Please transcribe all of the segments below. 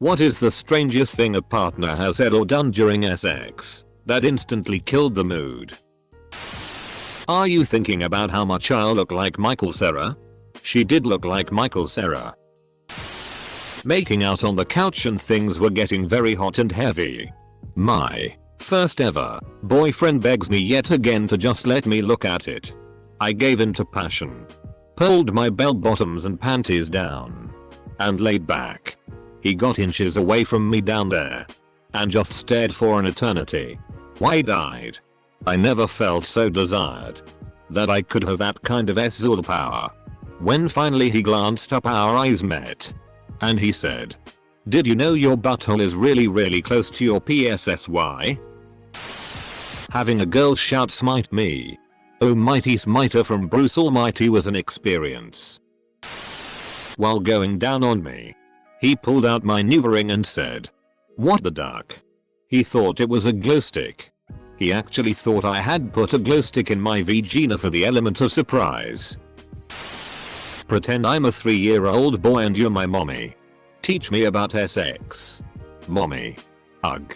What is the strangest thing a partner has said or done during sex that instantly killed the mood? Are you thinking about how much I look like Michael Cera? She did look like Michael Cera. Making out on the couch and things were getting very hot and heavy. My first ever boyfriend begs me yet again to just let me look at it. I gave in to passion, pulled my bell bottoms and panties down, and laid back. He got inches away from me down there and just stared for an eternity. Wide-eyed. I never felt so desired that I could have that kind of sexual power. When finally he glanced up, our eyes met, and he said, "Did you know your butthole is really close to your PSSY?" Having a girl shout "smite me, oh mighty smiter" from Bruce Almighty was an experience. While going down on me, he pulled out my new ring and said, "What the duck?" He thought it was a glow stick. He actually thought I had put a glow stick in my vagina for the element of surprise. Pretend I'm a 3-year-old boy and you're my mommy. Teach me about sex. Mommy. Ugh.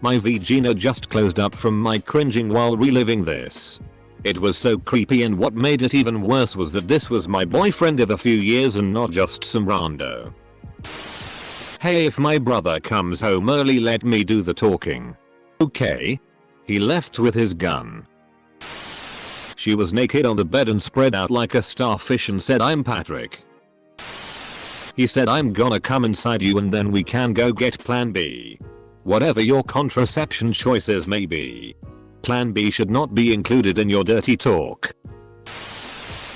My vagina just closed up from my cringing while reliving this. It was so creepy, and what made it even worse was that this was my boyfriend of a few years and not just some rando. Hey, if my brother comes home early, let me do the talking. Okay? He left with his gun. She was naked on the bed and spread out like a starfish and said, "I'm Patrick." He said, "I'm gonna come inside you and then we can go get plan B. Whatever your contraception choices may be. Plan B should not be included in your dirty talk."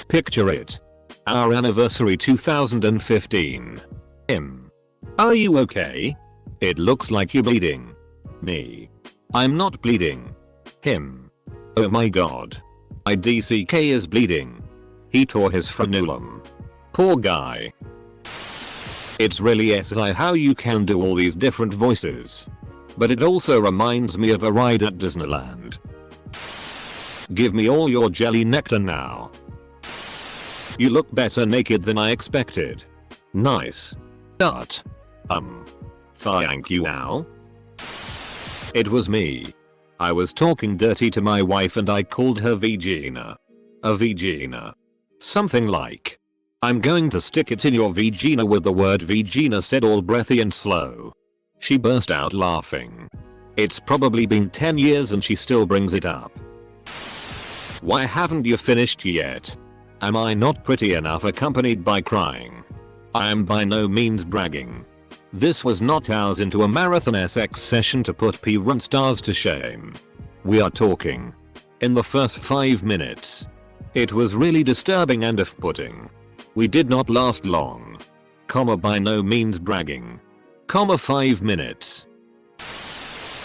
Picture it. Our anniversary 2015. Him. "Are you okay? It looks like you're bleeding." Me. "I'm not bleeding." Him. "Oh my god. My DCK is bleeding." He tore his frenulum. Poor guy. It's really SI how you can do all these different voices. But it also reminds me of a ride at Disneyland. "Give me all your jelly nectar now." "You look better naked than I expected." "Nice. But. Thank you now." It was me. I was talking dirty to my wife and I called her vagina. A vagina. Something like, "I'm going to stick it in your vagina," with the word vagina said all breathy and slow. She burst out laughing. It's probably been 10 years and she still brings it up. "Why haven't you finished yet? Am I not pretty enough?" accompanied by crying. I am by no means bragging. This was not hours into a marathon sex session to put P1 stars to shame. We are talking. In the first 5 minutes. It was really disturbing and off-putting. We did not last long. By no means bragging. 5 minutes.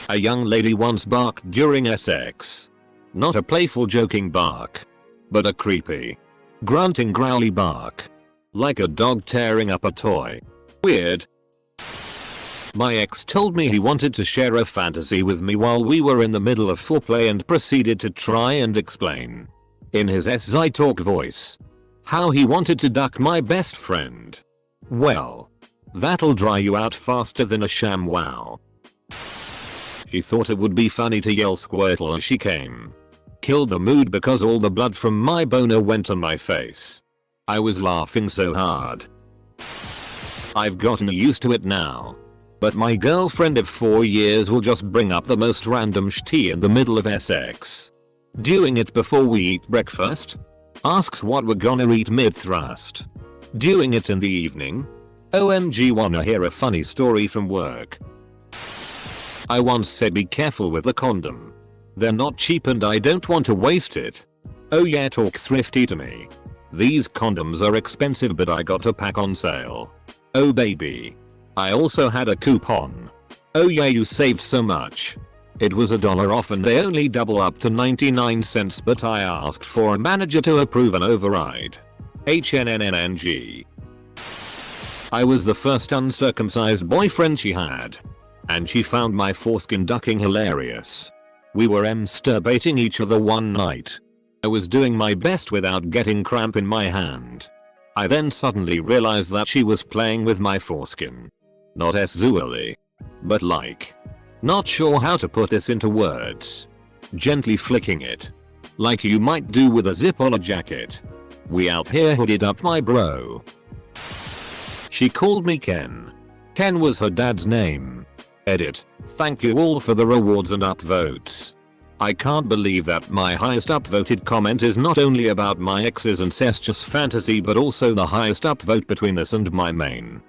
A young lady once barked during sex. Not a playful joking bark, but a creepy, grunting growly bark. Like a dog tearing up a toy. Weird. My ex told me he wanted to share a fantasy with me while we were in the middle of foreplay and proceeded to try and explain, in his SI talk voice, how he wanted to duck my best friend. Well, that'll dry you out faster than a sham wow. She thought it would be funny to yell Squirtle as she came. Killed the mood because all the blood from my boner went on my face. I was laughing so hard. I've gotten used to it now. But my girlfriend of 4 years will just bring up the most random shit in the middle of sex. Doing it before we eat breakfast. Asks what we're gonna eat mid-thrust. Doing it in the evening. OMG, wanna hear a funny story from work? I once said be careful with the condom. They're not cheap and I don't want to waste it. Oh yeah, talk thrifty to me. These condoms are expensive but I got a pack on sale. Oh baby. I also had a coupon. Oh yeah, you save so much. It was $1 off and they only double up to 99 cents, but I asked for a manager to approve an override. HNNNG. I was the first uncircumcised boyfriend she had. And she found my foreskin ducking hilarious. We were masturbating each other one night. I was doing my best without getting cramp in my hand. I then suddenly realized that she was playing with my foreskin. Not sexually. But like. Not sure how to put this into words. Gently flicking it. Like you might do with a zip on a jacket. We out here hooded up my bro. She called me Ken. Ken was her dad's name. Edit. Thank you all for the rewards and upvotes. I can't believe that my highest upvoted comment is not only about my ex's incestuous fantasy but also the highest upvote between this and my main.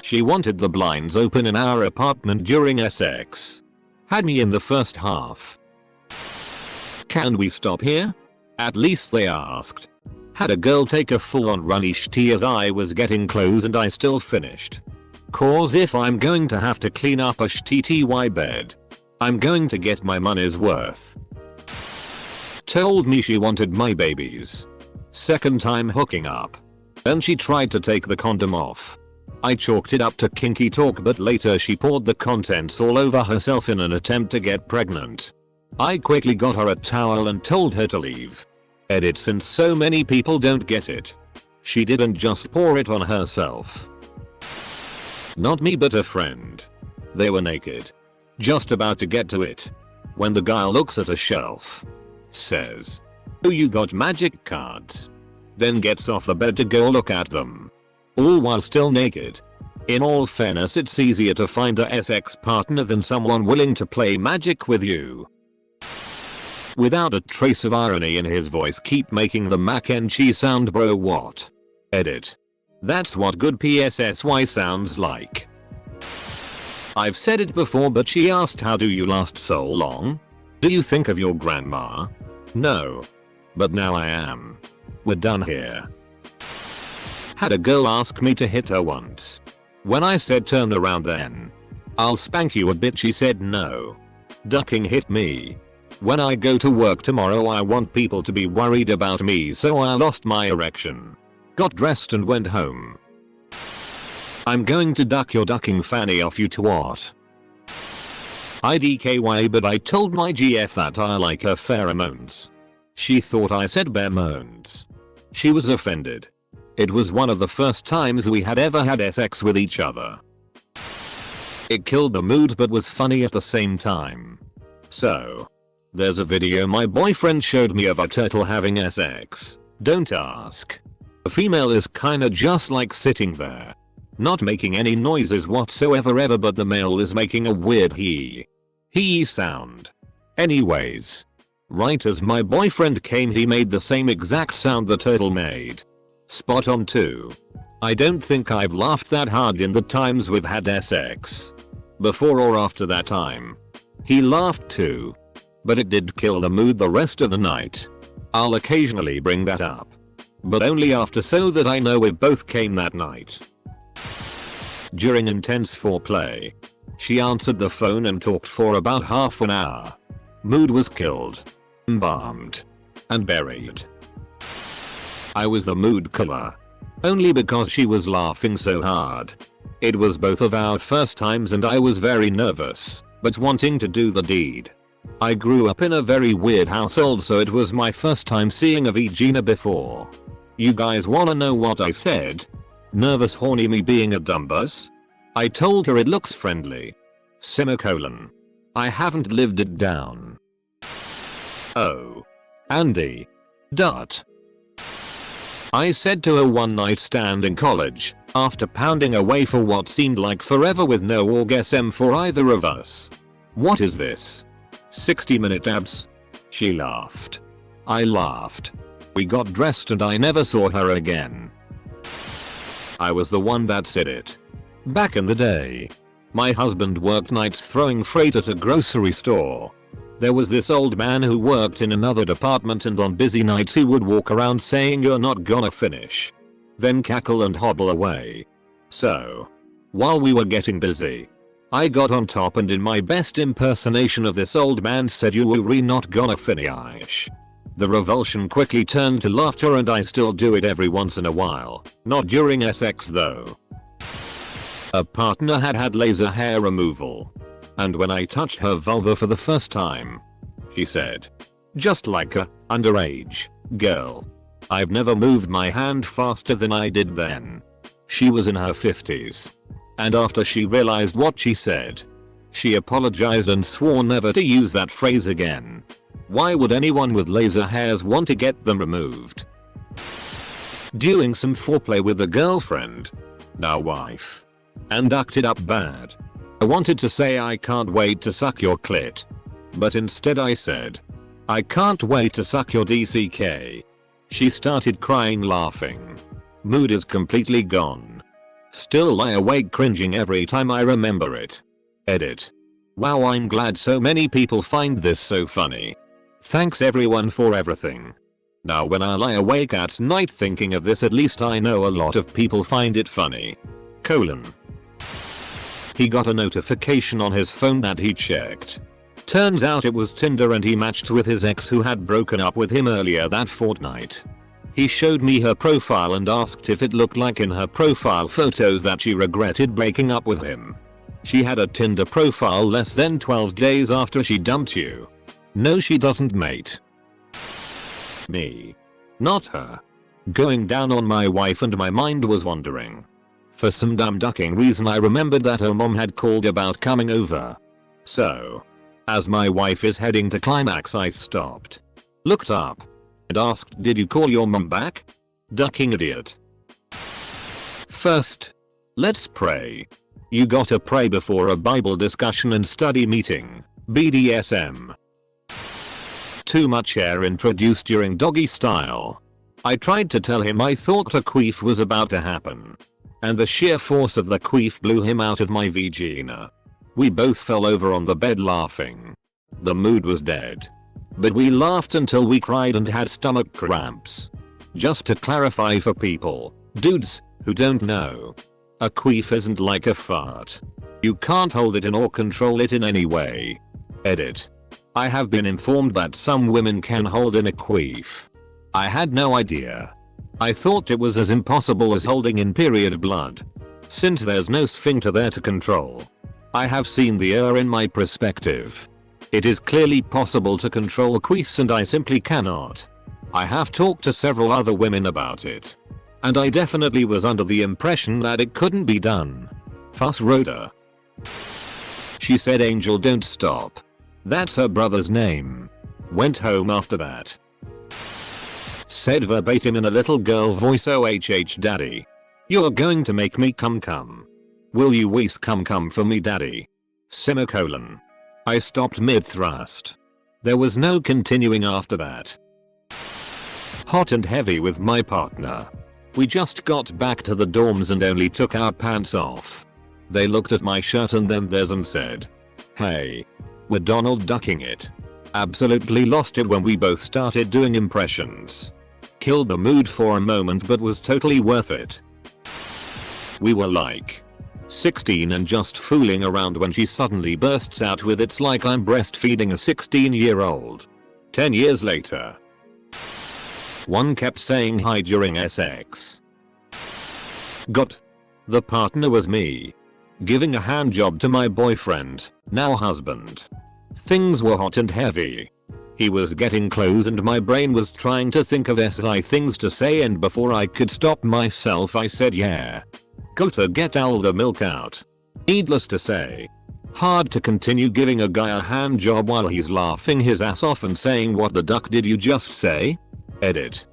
She wanted the blinds open in our apartment during sex. Had me in the first half. Can we stop here? At least they asked. Had a girl take a full on runny shitty as I was getting close and I still finished. Cause if I'm going to have to clean up a shitty bed, I'm going to get my money's worth. Told me she wanted my babies. Second time hooking up. And she tried to take the condom off. I chalked it up to kinky talk but later she poured the contents all over herself in an attempt to get pregnant. I quickly got her a towel and told her to leave. Edit since so many people don't get it. She didn't just pour it on herself. Not me but a friend. They were naked. Just about to get to it. When the guy looks at a shelf. Says, "Oh, you got magic cards." Then gets off the bed to go look at them. All while still naked. In all fairness, it's easier to find a sex partner than someone willing to play magic with you. Without a trace of irony in his voice, keep making the mac and cheese sound, bro. What? Edit. That's what good PSSY sounds like. I've said it before but she asked, how do you last so long? Do you think of your grandma? No. But now I am. We're done here. Had a girl ask me to hit her once. When I said turn around then. I'll spank you a bit, she said no. Ducking hit me. When I go to work tomorrow I want people to be worried about me, so I lost my erection. Got dressed and went home. I'm going to duck your ducking fanny off you twat. IDKY, but I told my GF that I like her pheromones. She thought I said bare moans. She was offended. It was one of the first times we had ever had sex with each other. It killed the mood but was funny at the same time. So, there's a video my boyfriend showed me of a turtle having sex. Don't ask. The female is kinda just like sitting there. Not making any noises whatsoever ever, but the male is making a weird hee sound. Anyways. Right as my boyfriend came he made the same exact sound the turtle made. Spot on too. I don't think I've laughed that hard in the times we've had sex. Before or after that time. He laughed too. But it did kill the mood the rest of the night. I'll occasionally bring that up. But only after, so that I know if both came that night. During intense foreplay. She answered the phone and talked for about half an hour. Mood was killed. Embalmed. And buried. I was the mood killer. Only because she was laughing so hard. It was both of our first times and I was very nervous, but wanting to do the deed. I grew up in a very weird household, so it was my first time seeing a vagina before. You guys wanna know what I said? Nervous horny me being a dumbass? I told her it looks friendly. Semicolon. I haven't lived it down. Oh. Andy. Dot. I said to a one night stand in college, after pounding away for what seemed like forever with no orgasm for either of us. What is this? 60-minute abs? She laughed. I laughed. We got dressed and I never saw her again. I was the one that said it. Back in the day. My husband worked nights throwing freight at a grocery store. There was this old man who worked in another department, and on busy nights he would walk around saying you're not gonna finish. Then cackle and hobble away. So, while we were getting busy, I got on top and in my best impersonation of this old man said you were not gonna finish. The revulsion quickly turned to laughter and I still do it every once in a while, not during sex though. A partner had laser hair removal. And when I touched her vulva for the first time, she said, just like a underage girl. I've never moved my hand faster than I did then. She was in her 50s. And after she realized what she said, she apologized and swore never to use that phrase again. Why would anyone with laser hairs want to get them removed? Doing some foreplay with a girlfriend, now wife, and acted up bad. I wanted to say I can't wait to suck your clit, but instead I said, I can't wait to suck your DCK. She started crying laughing. Mood is completely gone. Still lie awake cringing every time I remember it. Edit. Wow, I'm glad so many people find this so funny. Thanks everyone for everything. Now when I lie awake at night thinking of this, at least I know a lot of people find it funny. He got a notification on his phone that he checked. Turns out it was Tinder and he matched with his ex who had broken up with him earlier that fortnight. He showed me her profile and asked if it looked like in her profile photos that she regretted breaking up with him. She had a Tinder profile less than 12 days after she dumped you. No, she doesn't, mate. Me. Not her. Going down on my wife, and my mind was wandering. For some dumb ducking reason I remembered that her mom had called about coming over. So, as my wife is heading to climax, I stopped, looked up, and asked, did you call your mom back? Ducking idiot. First, let's pray. You gotta pray before a Bible discussion and study meeting. BDSM. Too much hair introduced during doggy style. I tried to tell him I thought a queef was about to happen, and the sheer force of the queef blew him out of my vagina. We both fell over on the bed laughing. The mood was dead, but we laughed until we cried and had stomach cramps. Just to clarify for people, dudes, who don't know, a queef isn't like a fart. You can't hold it in or control it in any way. Edit. I have been informed that some women can hold in a queef. I had no idea. I thought it was as impossible as holding in period blood, since there's no sphincter there to control. I have seen the error in my perspective. It is clearly possible to control queefs and I simply cannot. I have talked to several other women about it, and I definitely was under the impression that it couldn't be done. Fuss Rhoda. She said Angel don't stop. That's her brother's name. Went home after that. Said verbatim in a little girl voice, OHH daddy. You're going to make me come. Will you please come for me daddy? Semicolon. I stopped mid-thrust. There was no continuing after that. Hot and heavy with my partner. We just got back to the dorms and only took our pants off. They looked at my shirt and then theirs and said, hey. We're Donald ducking it. Absolutely lost it when we both started doing impressions. Killed the mood for a moment but was totally worth it. We were like 16 and just fooling around when she suddenly bursts out with it's like I'm breastfeeding a 16-year-old. 10 years later. One kept saying hi during sex. The partner was me. Giving a hand job to my boyfriend, now husband. Things were hot and heavy. He was getting close and my brain was trying to think of SI things to say, and before I could stop myself I said yeah. Gotta get all the milk out. Needless to say, hard to continue giving a guy a hand job while he's laughing his ass off and saying what the duck did you just say? Edit.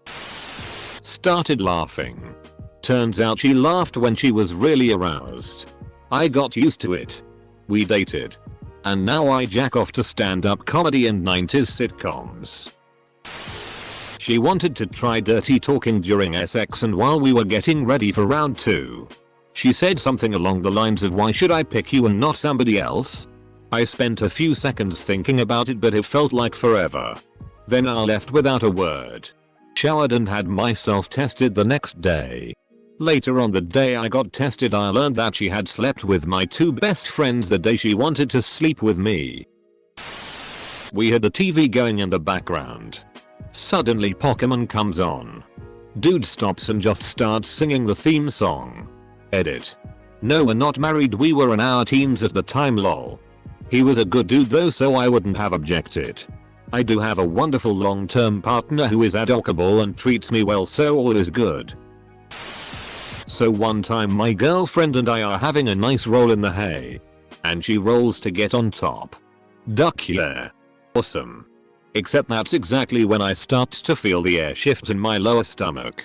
Started laughing. Turns out she laughed when she was really aroused. I got used to it. We dated. And now I jack off to stand-up comedy and 90s sitcoms. She wanted to try dirty talking during sex, and while we were getting ready for round 2, she said something along the lines of, why should I pick you and not somebody else? I spent a few seconds thinking about it, but it felt like forever. Then I left without a word. Showered and had myself tested the next day. Later on the day I got tested I learned that she had slept with my 2 best friends the day she wanted to sleep with me. We had the TV going in the background. Suddenly Pokemon comes on. Dude stops and just starts singing the theme song. Edit. No, we're not married, we were in our teens at the time, lol. He was a good dude though, so I wouldn't have objected. I do have a wonderful long-term partner who is adorable and treats me well, so all is good. So one time my girlfriend and I are having a nice roll in the hay. And she rolls to get on top. Duck, yeah. Awesome. Except that's exactly when I start to feel the air shift in my lower stomach.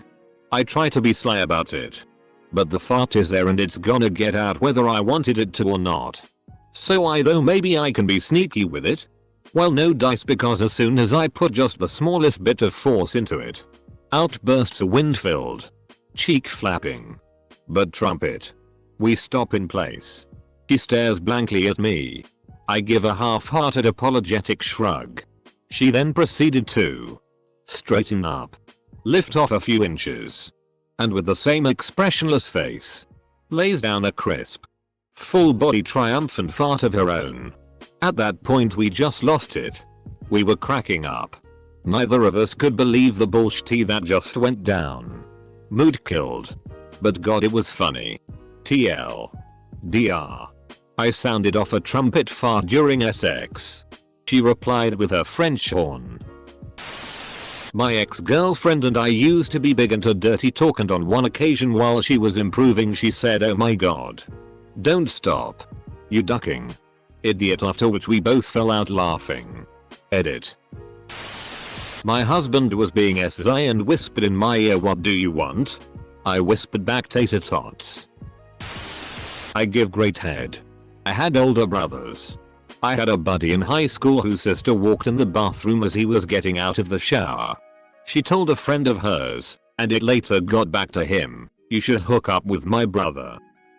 I try to be sly about it. But the fart is there and it's gonna get out whether I wanted it to or not. So I thought maybe I can be sneaky with it. Well, no dice, because as soon as I put just the smallest bit of force into it, out bursts a wind-filled, cheek-flapping but trumpet. We stop in place. She stares blankly at me. I give a half-hearted apologetic shrug. She then proceeded to straighten up, lift off a few inches, and with the same expressionless face, lays down a crisp, full-body triumphant fart of her own. At that point we just lost it. We were cracking up. Neither of us could believe the bullshit that just went down. Mood killed. But god, it was funny. TLDR. I sounded off a trumpet fart during sex. She replied with her French horn. My ex-girlfriend and I used to be big into dirty talk, and on one occasion while she was improving she said, "Oh my god. Don't stop. You ducking idiot," after which we both fell out laughing. Edit. My husband was being SI and whispered in my ear, "What do you want?" I whispered back, "Tater tots." I give great head. I had older brothers. I had a buddy in high school whose sister walked in the bathroom as he was getting out of the shower. She told a friend of hers, and it later got back to him, "You should hook up with my brother.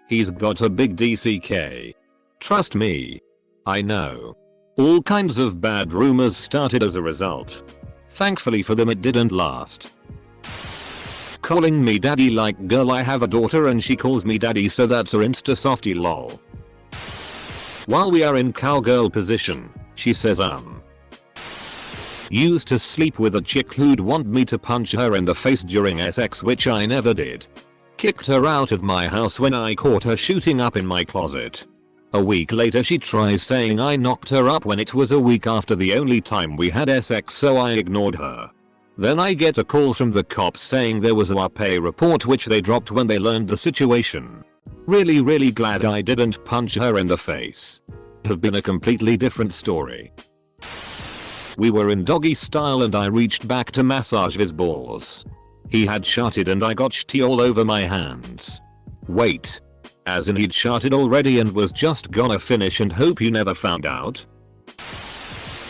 He's got a big DCK." Trust me. I know. All kinds of bad rumors started as a result. Thankfully for them it didn't last. Calling me daddy, like, girl, I have a daughter and she calls me daddy, so that's her insta softie lol. While we are in cowgirl position, she says used to sleep with a chick who'd want me to punch her in the face during sex, which I never did. Kicked her out of my house when I caught her shooting up in my closet. A week later she tries saying I knocked her up when it was a week after the only time we had sex, so I ignored her. Then I get a call from the cops saying there was a WAPA report, which they dropped when they learned the situation. Really glad I didn't punch her in the face. Have been a completely different story. We were in doggy style and I reached back to massage his balls. He had sharted and I got shitty all over my hands. Wait. As in he'd sharted already and was just gonna finish and hope you never found out?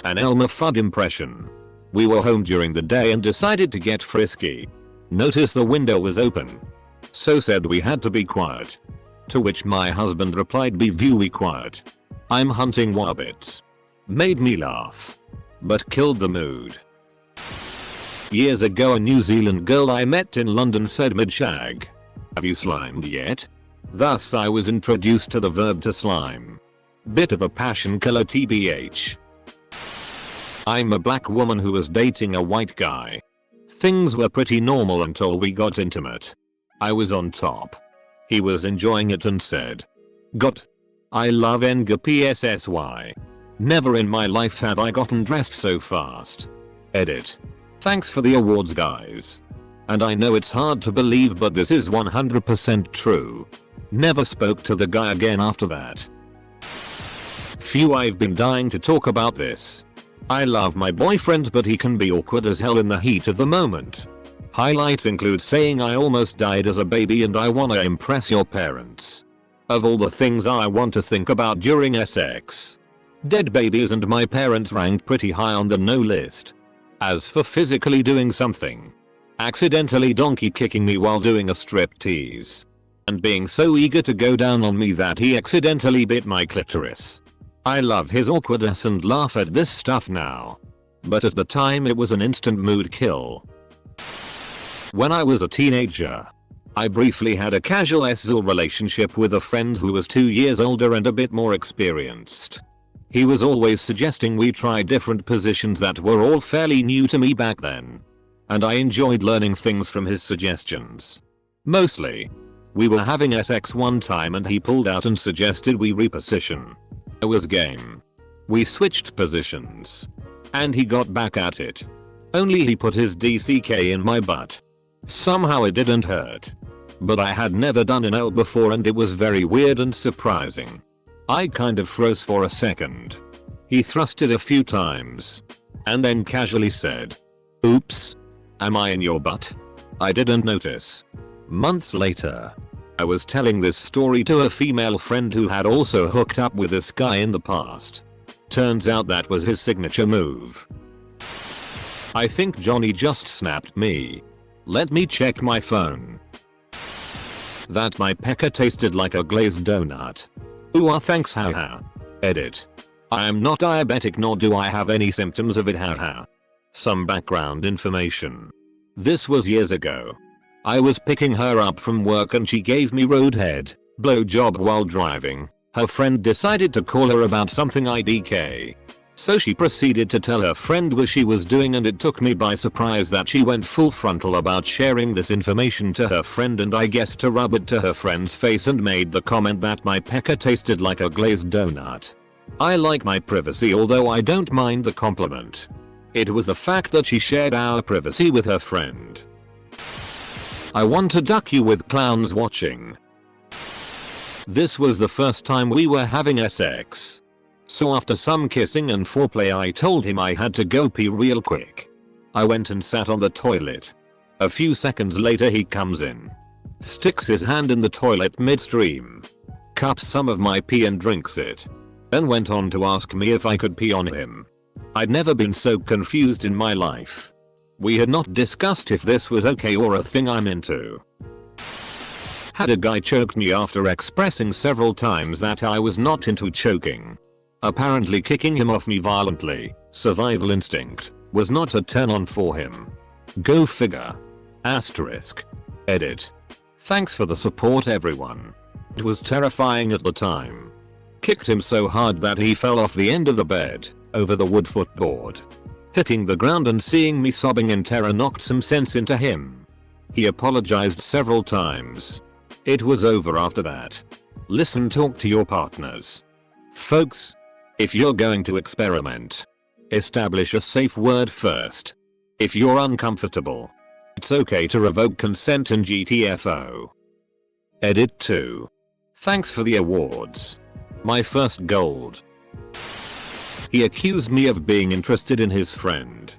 An Elmer Fudd impression. We were home during the day and decided to get frisky. Noticed the window was open. So said we had to be quiet. To which my husband replied, "Be very quiet. I'm hunting wabbits." Made me laugh. But killed the mood. Years ago a New Zealand girl I met in London said mid-shag, "Have you slimed yet?" Thus I was introduced to the verb to slime. Bit of a passion killer tbh. I'm a black woman who was dating a white guy. Things were pretty normal until we got intimate. I was on top. He was enjoying it and said, "God, I love NGPSSY. Never in my life have I gotten dressed so fast." Edit. Thanks for the awards, guys. And I know it's hard to believe, but this is 100% true. Never spoke to the guy again after that. Phew, I've been dying to talk about this. I love my boyfriend, but he can be awkward as hell in the heat of the moment. Highlights include saying I almost died as a baby and I wanna impress your parents. Of all the things I want to think about during sex, dead babies and my parents ranked pretty high on the no list. As for physically doing something, accidentally donkey kicking me while doing a striptease, and being so eager to go down on me that he accidentally bit my clitoris. I love his awkwardness and laugh at this stuff now. But at the time it was an instant mood kill. When I was a teenager, I briefly had a casual SZL relationship with a friend who was 2 years older and a bit more experienced. He was always suggesting we try different positions that were all fairly new to me back then. And I enjoyed learning things from his suggestions. Mostly. We were having sex one time and he pulled out and suggested we reposition. I was game. We switched positions. And he got back at it. Only he put his DCK in my butt. Somehow it didn't hurt. But I had never done an L before and it was very weird and surprising. I kind of froze for a second. He thrusted a few times. And then casually said, "Oops. Am I in your butt?" I didn't notice. Months later, I was telling this story to a female friend who had also hooked up with this guy in the past. Turns out that was his signature move. I think Johnny just snapped me. Let me check my phone. That my pecker tasted like a glazed donut. Ooh, thanks, haha. Edit. I am not diabetic nor do I have any symptoms of it, haha. Some background information. This was years ago. I was picking her up from work and she gave me roadhead, blowjob while driving. Her friend decided to call her about something IDK. So she proceeded to tell her friend what she was doing and it took me by surprise that she went full frontal about sharing this information to her friend and I guess to rub it to her friend's face and made the comment that my pecker tasted like a glazed donut. I like my privacy although I don't mind the compliment. It was the fact that she shared our privacy with her friend. I want to duck you with clowns watching. This was the first time we were having sex. So after some kissing and foreplay I told him I had to go pee real quick. I went and sat on the toilet. A few seconds later he comes in. Sticks his hand in the toilet midstream. Cups some of my pee and drinks it. Then went on to ask me if I could pee on him. I'd never been so confused in my life. We had not discussed if this was okay or a thing I'm into. Had a guy choke me after expressing several times that I was not into choking. Apparently kicking him off me violently, survival instinct, was not a turn on for him. Go figure. Asterisk. Edit. Thanks for the support everyone. It was terrifying at the time. Kicked him so hard that he fell off the end of the bed, over the wood footboard. Hitting the ground and seeing me sobbing in terror knocked some sense into him. He apologized several times. It was over after that. Listen, talk to your partners. Folks, if you're going to experiment, establish a safe word first. If you're uncomfortable, it's okay to revoke consent in GTFO. Edit 2. Thanks for the awards. My first gold. He accused me of being interested in his friend.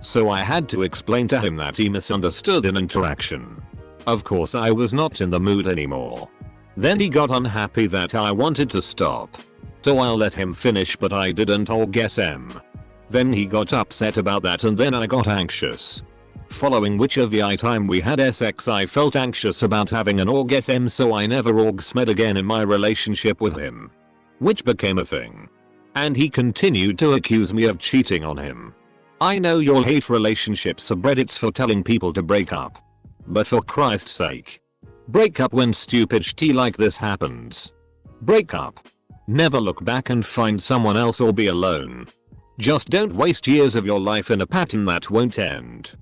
So I had to explain to him that he misunderstood an interaction. Of course I was not in the mood anymore. Then he got unhappy that I wanted to stop. So I'll let him finish but I didn't orgasm. Then he got upset about that and then I got anxious. Following which every time we had sex I felt anxious about having an orgasm so I never orgasmed again in my relationship with him. Which became a thing. And he continued to accuse me of cheating on him. I know you'll hate relationship subreddits for telling people to break up. But for Christ's sake. Break up when stupid shit like this happens. Break up. Never look back and find someone else or be alone. Just don't waste years of your life in a pattern that won't end.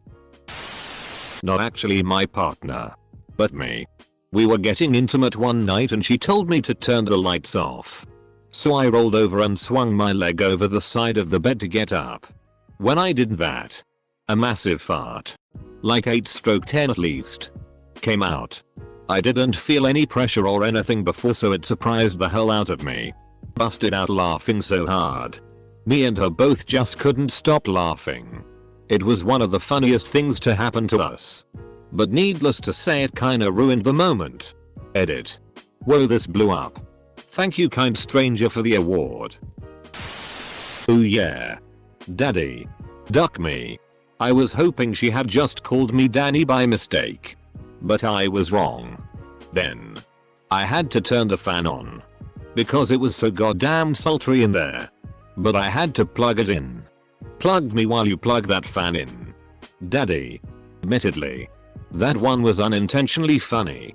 Not actually my partner. But me. We were getting intimate one night and she told me to turn the lights off. So I rolled over and swung my leg over the side of the bed to get up. When I did that, a massive fart, like 8/10 at least, came out. I didn't feel any pressure or anything before so it surprised the hell out of me. Busted out laughing so hard. Me and her both just couldn't stop laughing. It was one of the funniest things to happen to us. But needless to say it kinda ruined the moment. Edit. Whoa, this blew up. Thank you kind stranger for the award. Ooh yeah. Daddy. Duck me. I was hoping she had just called me Danny by mistake. But I was wrong. Then. I had to turn the fan on. Because it was so goddamn sultry in there. But I had to plug it in. Plug me while you plug that fan in. Daddy. Admittedly. That one was unintentionally funny.